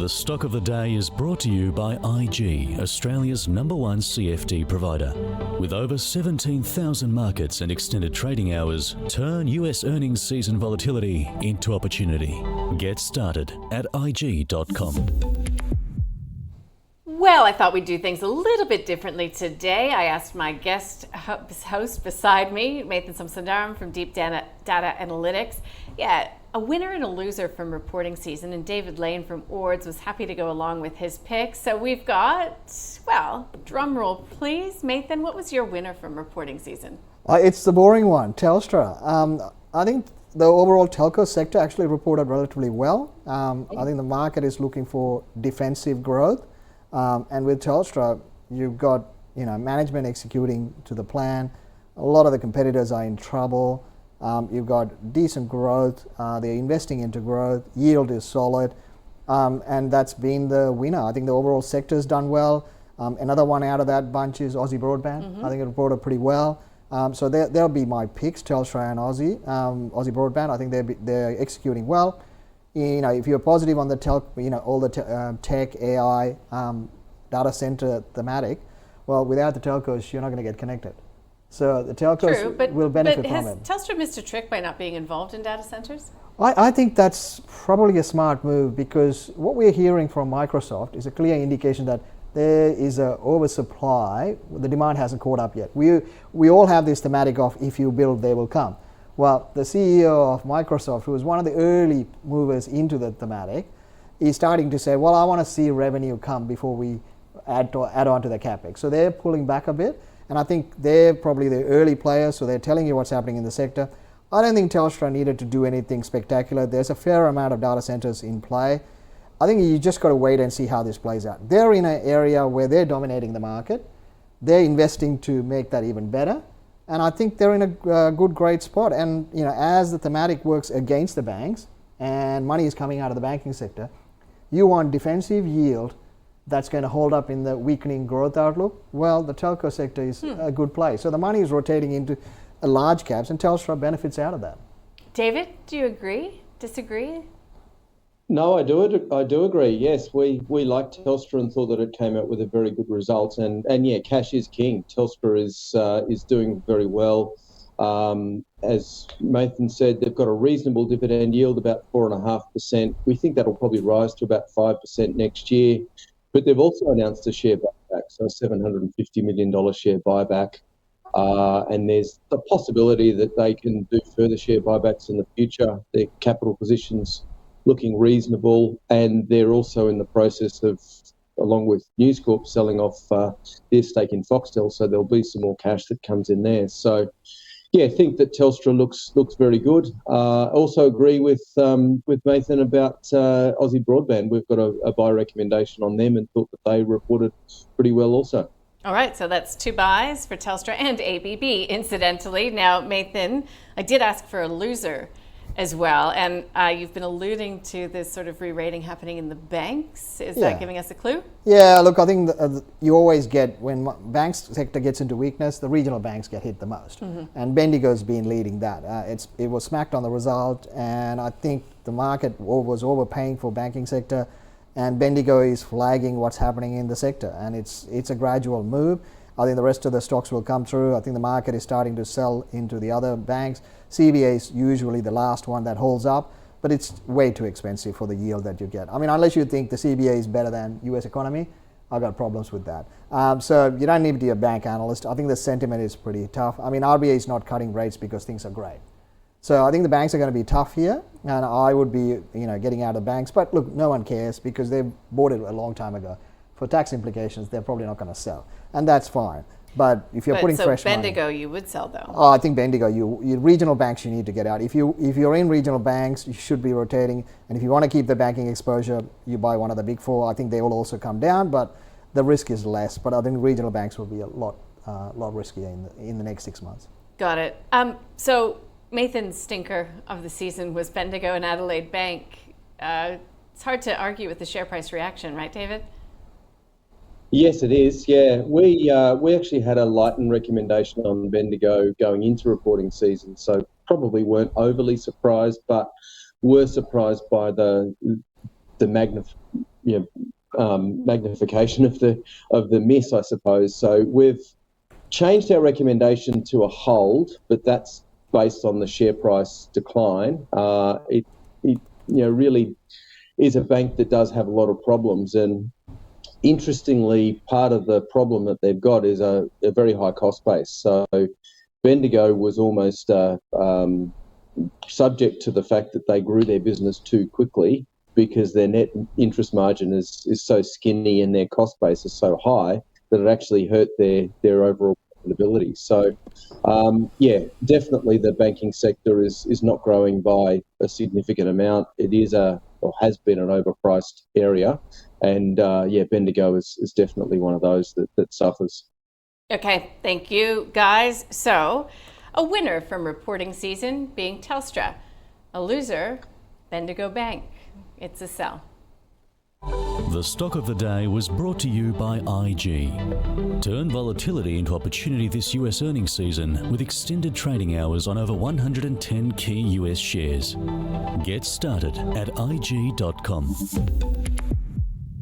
The Stock of the Day is brought to you by IG, Australia's #1 CFD provider. With over 17,000 markets and extended trading hours, turn US earnings season volatility into opportunity. Get started at IG.com. Well, I thought we'd do things a little bit differently today. I asked my guest host beside me, Mathan Somasundaram from Deep Data Analytics. Yeah, a winner and a loser from reporting season, and David Lane from Ords was happy to go along with his pick. So we've got, well, drum roll please. Mathan, what was your winner from reporting season? It's the boring one, Telstra. I think the overall telco sector actually reported relatively well. I think the market is looking for defensive growth. And with Telstra, you've got management executing to the plan. A lot of the competitors are in trouble. You've got decent growth. They're investing into growth. Yield is solid, and that's been the winner. I think the overall sector's done well. Another one out of that bunch is Aussie Broadband. I think it reported pretty well. So they'll be my picks: Telstra and Aussie. Aussie Broadband, I think they're executing well. If you're positive on the all the tech, AI, data center thematic, well, without the telcos, you're not going to get connected. So the telcos will benefit from it. Has Telstra missed a trick by not being involved in data centers? I think that's probably a smart move, because what we're hearing from Microsoft is a clear indication that there is an oversupply. The demand hasn't caught up yet. We all have this thematic of if you build, they will come. Well, the CEO of Microsoft, who was one of the early movers into the thematic, is starting to say, well, I want to see revenue come before we add on to the capex. So they're pulling back a bit, and I think they're probably the early players, so they're telling you what's happening in the sector. I don't think Telstra needed to do anything spectacular. There's a fair amount of data centers in play. I think you just got to wait and see how this plays out. They're in an area where they're dominating the market. They're investing to make that even better. And I think they're in a great spot. And as the thematic works against the banks and money is coming out of the banking sector, you want defensive yield that's going to hold up in the weakening growth outlook. Well, the telco sector is a good place. So the money is rotating into large caps, and Telstra benefits out of that. David, do you agree? Disagree? No, I do agree. Yes, we liked Telstra and thought that it came out with a very good result. And yeah, cash is king. Telstra is doing very well. As Mathan said, they've got a reasonable dividend yield, about 4.5%. We think that'll probably rise to about 5% next year. But they've also announced a share buyback, so a $750 million share buyback. And there's the possibility that they can do further share buybacks in the future. Their capital positions looking reasonable, and they're also in the process of, along with News Corp, selling off their stake in Foxtel, so there'll be some more cash that comes in there. So, yeah, I think that Telstra looks very good. Also agree with Mathan about Aussie Broadband. We've got a buy recommendation on them and thought that they reported pretty well also. All right, so that's two buys for Telstra and ABB, incidentally. Now, Mathan, I did ask for a loser as well, and you've been alluding to this sort of re-rating happening in the banks. Is that giving us a clue? Yeah, look, I think you always get, when banks sector gets into weakness, the regional banks get hit the most. And Bendigo's been leading that. It was smacked on the result, and I think the market was overpaying for banking sector, and Bendigo is flagging what's happening in the sector, and it's a gradual move. I think the rest of the stocks will come through. I think the market is starting to sell into the other banks. CBA is usually the last one that holds up, but it's way too expensive for the yield that you get. I mean, unless you think the CBA is better than US economy, I've got problems with that. So you don't need to be a bank analyst. I think the sentiment is pretty tough. I mean, RBA is not cutting rates because things are great. So I think the banks are going to be tough here, and I would be getting out of banks. But look, no one cares because they bought it a long time ago. For tax implications, they're probably not going to sell, and that's fine. But if you're putting fresh money, Bendigo, you would sell though. Oh, I think Bendigo, you regional banks, you need to get out. If you're in regional banks, you should be rotating. And if you want to keep the banking exposure, you buy one of the big four. I think they will also come down, but the risk is less. But I think regional banks will be a lot riskier in the next 6 months. Got it. So Mathan's stinker of the season was Bendigo and Adelaide Bank. It's hard to argue with the share price reaction, right, David? Yes, it is. Yeah, we actually had a lightened recommendation on Bendigo going into reporting season, so probably weren't overly surprised, but were surprised by the magnification of the miss, I suppose. So we've changed our recommendation to a hold, but that's based on the share price decline. It really is a bank that does have a lot of problems, and interestingly, part of the problem that they've got is a very high cost base. So Bendigo was almost subject to the fact that they grew their business too quickly because their net interest margin is so skinny and their cost base is so high that it actually hurt their overall profitability. So, definitely the banking sector is not growing by a significant amount. It is or has been an overpriced area. And Bendigo is definitely one of those that suffers. Okay, thank you, guys. So, a winner from reporting season being Telstra. A loser, Bendigo Bank. It's a sell. The stock of the day was brought to you by IG. Turn volatility into opportunity this US earnings season with extended trading hours on over 110 key US shares. Get started at IG.com.